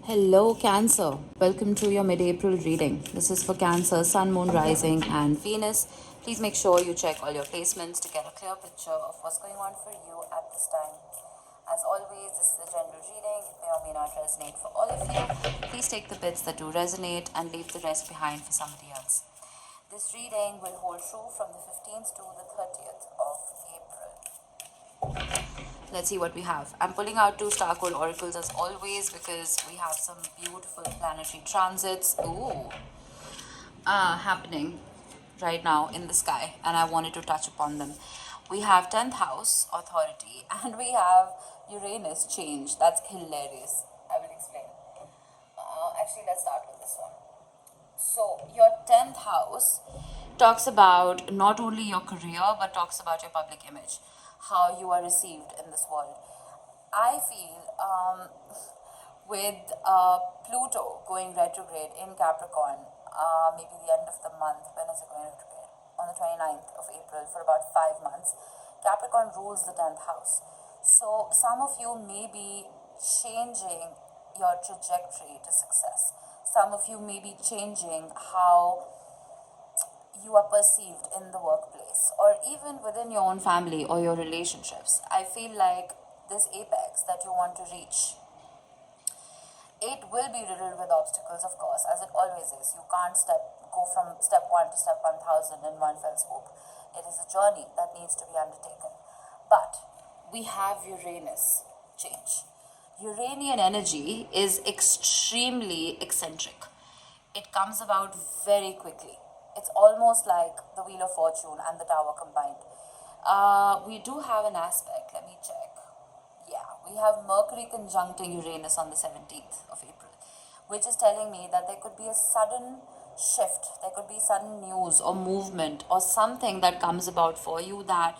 Hello, Cancer. Welcome to your mid April reading. This is for Cancer, Sun, Moon, Rising, and Venus. Please make sure you check all your placements to get a clear picture of what's going on for you at this time. As always, this is a general reading. It may or may not resonate for all of you. Please take the bits that do resonate and leave the rest behind for somebody else. This reading will hold true from the 15th to the 30th of April. Let's see what we have. I'm pulling out two star code oracles as always because we have some beautiful planetary transits happening right now in the sky, and I wanted to touch upon them. We have 10th house authority and we have Uranus change. That's hilarious. I will explain. Actually, let's start with this one. So, your 10th house talks about not only your career but talks about your public image, how you are received in this world. I feel with Pluto going retrograde in Capricorn, maybe the end of the month. When is it going retrograde? On the 29th of April for about 5 months. Capricorn rules the 10th house. So some of you may be changing your trajectory to success. Some of you may be changing how you are perceived in the workplace or even within your own family or your relationships. I feel like this apex that you want to reach, it will be riddled with obstacles, of course, as it always is. You can't go from step 1 to step 1000 in one fell swoop. It is a journey that needs to be undertaken. But we have Uranus change. Uranian energy is extremely eccentric. It comes about very quickly. It's almost like the Wheel of Fortune and the Tower combined. We do have an aspect. Let me check. Yeah, we have Mercury conjuncting Uranus on the 17th of April, which is telling me that there could be a sudden shift, there could be sudden news or movement or something that comes about for you that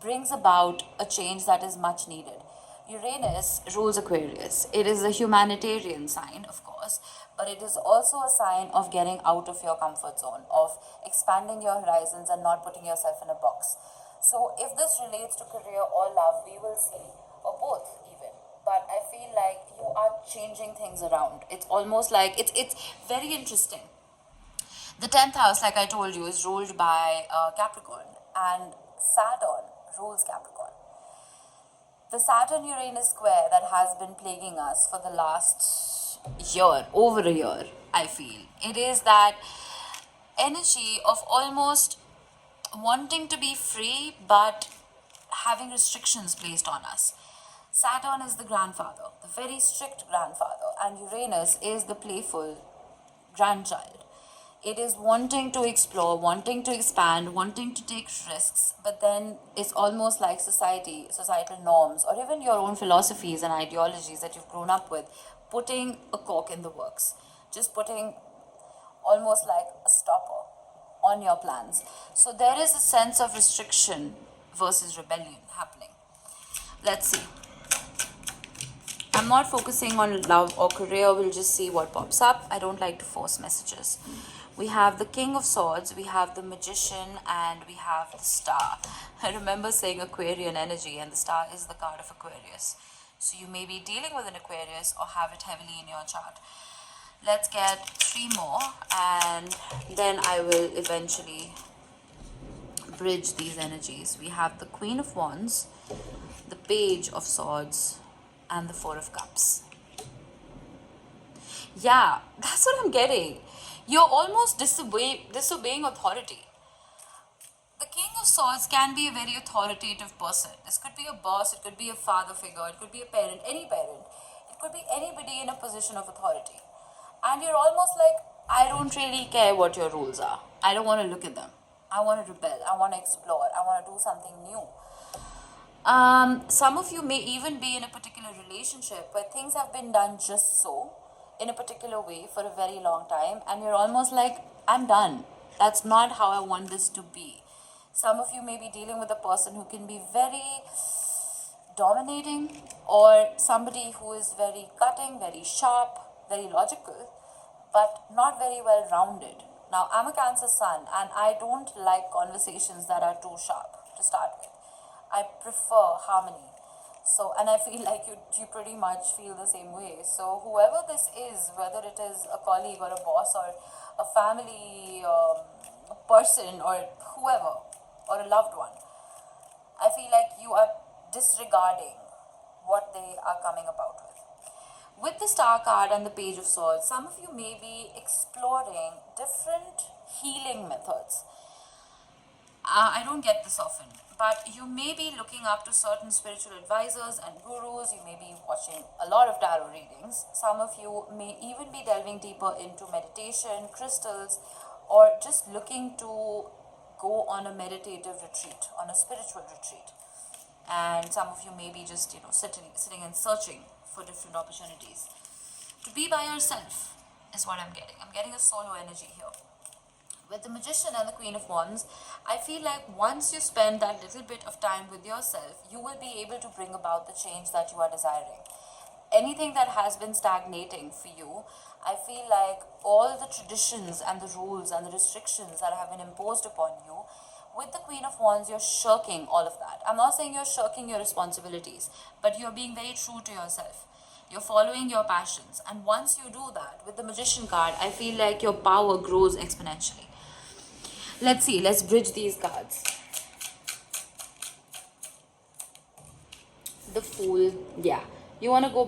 brings about a change that is much needed. Uranus rules Aquarius. It is a humanitarian sign, of course, but it is also a sign of getting out of your comfort zone, of expanding your horizons and not putting yourself in a box. So if this relates to career or love, we will see, or both even. But I feel like you are changing things around. It's almost like it's very interesting. The 10th house, like I told you, is ruled by Capricorn, and Saturn rules Capricorn. The Saturn-Uranus square that has been plaguing us for the last year, over a year, I feel. It is that energy of almost wanting to be free but having restrictions placed on us. Saturn is the grandfather, the very strict grandfather, and Uranus is the playful grandchild. It is wanting to explore, wanting to expand, wanting to take risks, but then it's almost like societal norms, or even your own philosophies and ideologies that you've grown up with, putting a cork in the works, just putting almost like a stopper on your plans. So there is a sense of restriction versus rebellion happening. Let's see. I'm not focusing on love or career, we'll just see what pops up. I don't like to force messages. We have the King of Swords, we have the Magician, and we have the Star. I remember saying Aquarian energy, and the Star is the card of Aquarius. So you may be dealing with an Aquarius or have it heavily in your chart. Let's get 3 more, and then I will eventually bridge these energies. We have the Queen of Wands, the Page of Swords, and the 4 of Cups. Yeah, that's what I'm getting. You're almost disobeying authority. The King of Swords can be a very authoritative person. This could be a boss, it could be a father figure, it could be a parent, any parent. It could be anybody in a position of authority. And you're almost like, I don't really care what your rules are. I don't want to look at them. I want to rebel. I want to explore. I want to do something new. Some of you may even be in a particular relationship where things have been done just so, in a particular way for a very long time, and you're almost like, I'm done. That's not how I want this to be. Some of you may be dealing with a person who can be very dominating, or somebody who is very cutting, very sharp, very logical, but not very well rounded. Now, I'm a Cancer Sun, and I don't like conversations that are too sharp to start with. I prefer harmony. So, and I feel like you pretty much feel the same way. So, whoever this is, whether it is a colleague or a boss or a family person or whoever, or a loved one, I feel like you are disregarding what they are coming about with. With the Star card and the Page of Swords, some of you may be exploring different healing methods. I don't get this often, but you may be looking up to certain spiritual advisors and gurus. You may be watching a lot of tarot readings. Some of you may even be delving deeper into meditation, crystals, or just looking to go on a meditative retreat, on a spiritual retreat. And some of you may be just, sitting and searching for different opportunities. To be by yourself is what I'm getting. I'm getting a solo energy here. With the Magician and the Queen of Wands, I feel like once you spend that little bit of time with yourself, you will be able to bring about the change that you are desiring. Anything that has been stagnating for you, I feel like all the traditions and the rules and the restrictions that have been imposed upon you, with the Queen of Wands, you're shirking all of that. I'm not saying you're shirking your responsibilities, but you're being very true to yourself. You're following your passions. And once you do that, with the Magician card, I feel like your power grows exponentially. Let's see, let's bridge these cards. The Fool, yeah. You want to go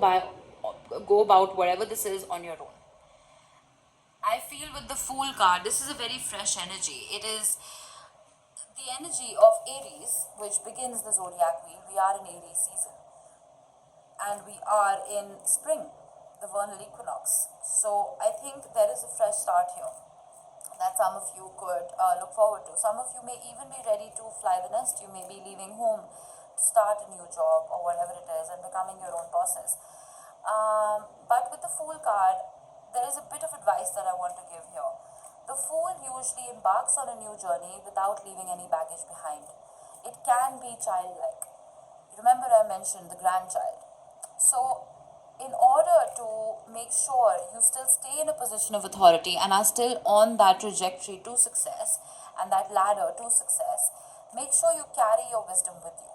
about whatever this is on your own. I feel with the Fool card, this is a very fresh energy. It is the energy of Aries, which begins the zodiac wheel. We are in Aries season. And we are in spring, the vernal equinox. So I think there is a fresh start here that some of you could look forward to. Some of you may even be ready to fly the nest. You may be leaving home to start a new job or whatever it is and becoming your own bosses. But with the Fool card, there is a bit of advice that I want to give here. The Fool usually embarks on a new journey without leaving any baggage behind. It can be childlike. Remember I mentioned the grandchild. So in order to make sure you still stay in a position of authority and are still on that trajectory to success and that ladder to success, make sure you carry your wisdom with you.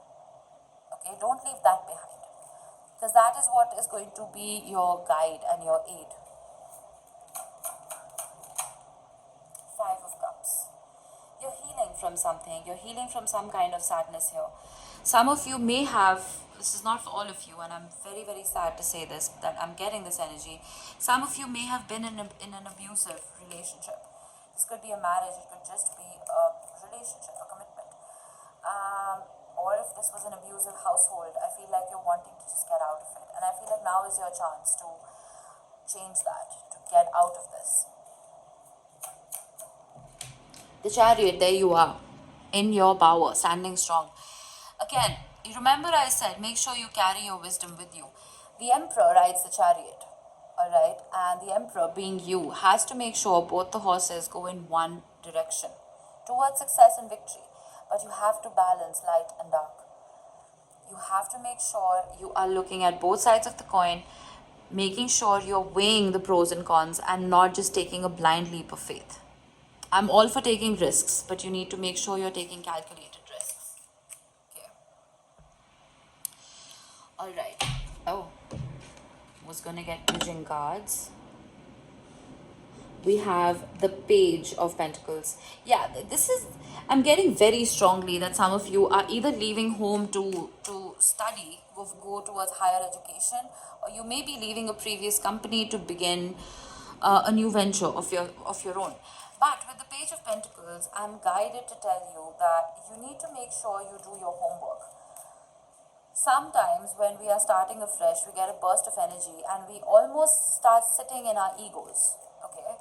Okay, don't leave that behind, because that is what is going to be your guide and your aid. Five of Cups. You're healing from something. You're healing from some kind of sadness here. Some of you may have, this is not for all of you, and I'm very, very sad to say this, that I'm getting this energy. Some of you may have been in an abusive relationship. This could be a marriage, it could just be a relationship, a commitment. Or if this was an abusive household, I feel like you're wanting to just get out of it. And I feel like now is your chance to change that, to get out of this. The Chariot, there you are, in your power, standing strong. Again, you remember I said, make sure you carry your wisdom with you. The Emperor rides the chariot, alright? And the Emperor, being you, has to make sure both the horses go in one direction towards success and victory. But you have to balance light and dark. You have to make sure you are looking at both sides of the coin, making sure you're weighing the pros and cons and not just taking a blind leap of faith. I'm all for taking risks, but you need to make sure you're taking calculated risks. Okay. Alright. Oh. Was gonna get bridging cards. We have the Page of Pentacles. Yeah, this is, I'm getting very strongly that some of you are either leaving home to study, go towards higher education, or you may be leaving a previous company to begin a new venture of your own. But with the Page of Pentacles, I'm guided to tell you that you need to make sure you do your homework. Sometimes when we are starting afresh, we get a burst of energy and we almost start sitting in our egos, okay?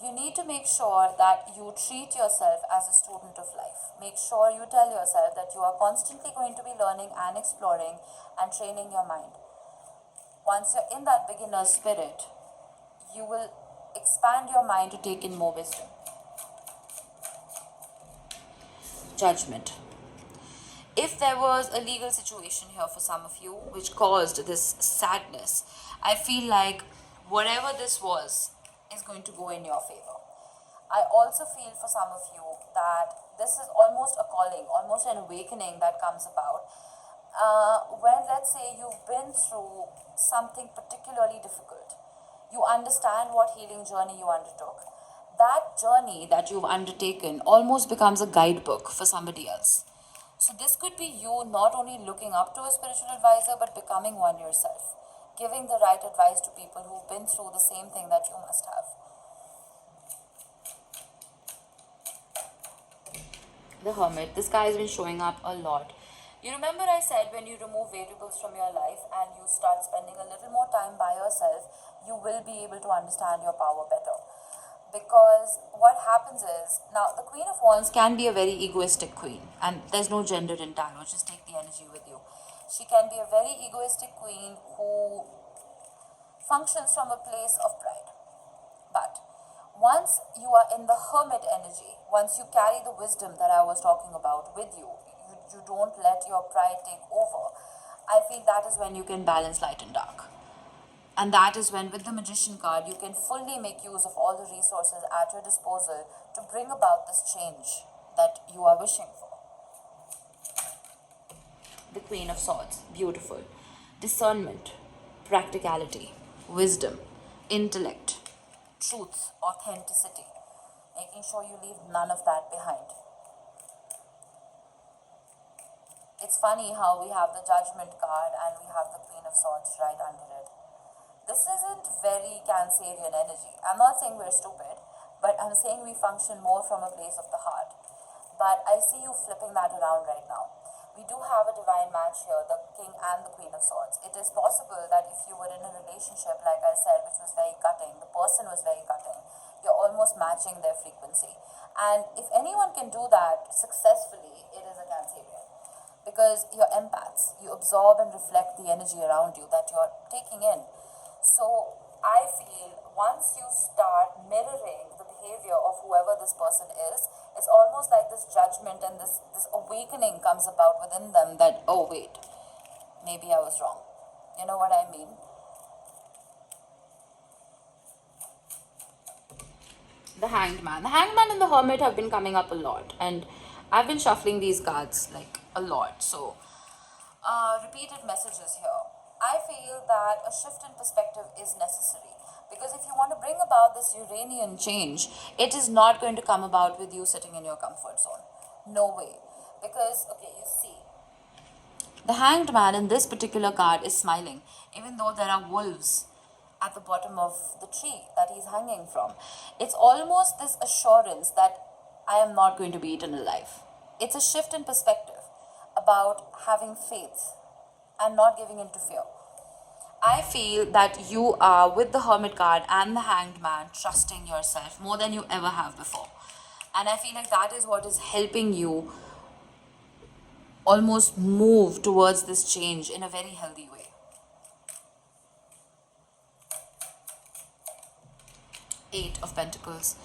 You need to make sure that you treat yourself as a student of life. Make sure you tell yourself that you are constantly going to be learning and exploring and training your mind. Once you're in that beginner spirit, you will expand your mind to take in more wisdom. Judgment. If there was a legal situation here for some of you which caused this sadness, I feel like whatever this was is going to go in your favor. I also feel for some of you that this is almost a calling, almost an awakening that comes about. when, let's say, you've been through something particularly difficult, you understand what healing journey you undertook. That journey that you've undertaken almost becomes a guidebook for somebody else. So, this could be you not only looking up to a spiritual advisor but becoming one yourself, giving the right advice to people who've been through the same thing that you must have. The Hermit. This guy has been showing up a lot. You remember I said when you remove variables from your life and you start spending a little more time by yourself, you will be able to understand your power better. Because what happens is, now the Queen of Wands can be a very egoistic queen, and there's no gender in tarot, just take the energy with you. She can be a very egoistic queen who functions from a place of pride. But once you are in the hermit energy, once you carry the wisdom that I was talking about with you, you don't let your pride take over. I feel that is when you can balance light and dark. And that is when, with the Magician card, you can fully make use of all the resources at your disposal to bring about this change that you are wishing for. The Queen of Swords, beautiful. Discernment, practicality, wisdom, intellect, truth, authenticity, making sure you leave none of that behind. It's funny how we have the Judgment card and we have the Queen of Swords right under it. This isn't very Cancerian energy. I'm not saying we're stupid, but I'm saying we function more from a place of the heart. But I see you flipping that around right now. We do have a divine match here, the King and the Queen of Swords. It is possible that if you were in a relationship, like I said, which was very cutting, the person was very cutting, you're almost matching their frequency. And if anyone can do that successfully, it is a Cancerian. Because you're empaths, you absorb and reflect the energy around you that you're taking in. So I feel once you start mirroring the behavior of whoever this person is, it's almost like this judgment and this awakening comes about within them that, oh wait, maybe I was wrong. You know what I mean? The Hanged Man. The Hanged Man and the Hermit have been coming up a lot, and I've been shuffling these cards like a lot. So, repeated messages here. I feel that a shift in perspective is necessary because if you want to bring about this Uranian change, it is not going to come about with you sitting in your comfort zone. No way. Because, okay, you see, the Hanged Man in this particular card is smiling, even though there are wolves at the bottom of the tree that he's hanging from. It's almost this assurance that I am not going to be eaten alive. It's a shift in perspective about having faith and not giving in to fear. I feel that you are, with the Hermit card and the Hanged Man, trusting yourself more than you ever have before. And I feel like that is what is helping you almost move towards this change in a very healthy way. Eight of Pentacles.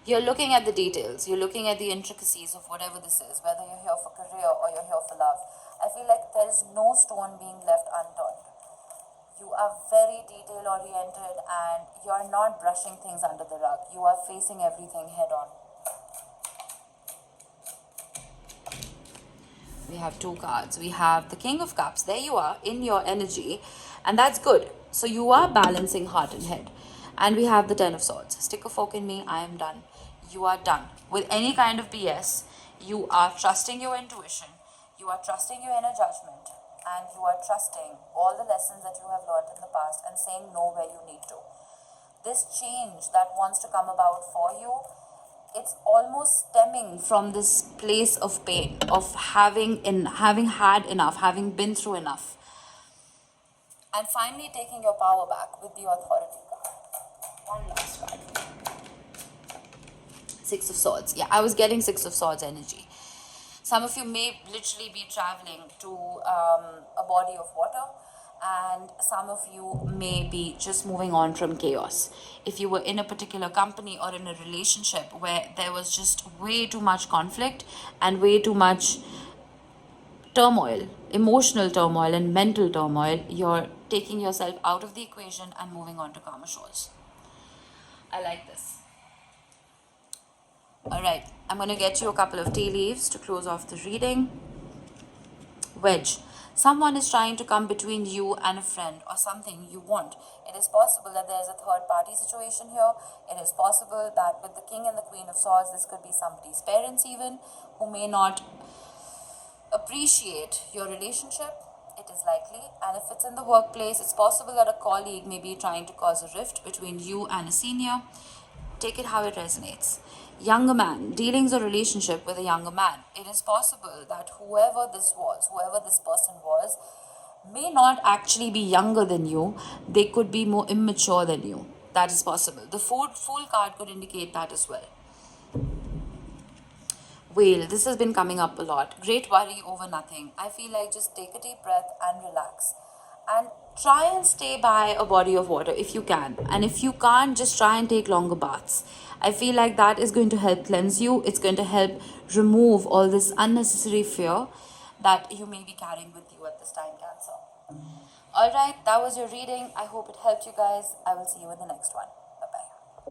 You're looking at the details, you're looking at the intricacies of whatever this is, whether you're here for career or you're here for love. I feel like there is no stone being left unturned. You are very detail oriented and you're not brushing things under the rug. You are facing everything head on. We have two cards. We have the King of Cups. There you are in your energy, and that's good. So you are balancing heart and head. And we have the Ten of Swords. Stick a fork in me. I am done. You are done with any kind of BS. You are trusting your intuition. You are trusting your inner judgment. And you are trusting all the lessons that you have learned in the past and saying no where you need to. This change that wants to come about for you, it's almost stemming from this place of pain, of having had enough, having been through enough. And finally taking your power back with the Authority card. One last card. Six of Swords. Yeah, I was getting Six of Swords energy. Some of you may literally be traveling to a body of water, and some of you may be just moving on from chaos. If you were in a particular company or in a relationship where there was just way too much conflict and way too much turmoil, emotional turmoil and mental turmoil, you're taking yourself out of the equation and moving on to calmer shores. I like this. Alright, I'm going to get you a couple of tea leaves to close off the reading. Wedge. Someone is trying to come between you and a friend or something you want. It is possible that there is a third party situation here. It is possible that with the King and the Queen of Swords, this could be somebody's parents even, who may not appreciate your relationship. It is likely. And if it's in the workplace, it's possible that a colleague may be trying to cause a rift between you and a senior. Take it how it resonates. Younger man, dealings or relationship with a younger man. It is possible that whoever this person was, may not actually be younger than you. They could be more immature than you. That is possible. The Fool card could indicate that as well. Whale, this has been coming up a lot. Great worry over nothing. I feel like just take a deep breath and relax. And try and stay by a body of water if you can. And if you can't, just try and take longer baths. I feel like that is going to help cleanse you. It's going to help remove all this unnecessary fear that you may be carrying with you at this time, Cancer. Alright, that was your reading. I hope it helped you guys. I will see you in the next one.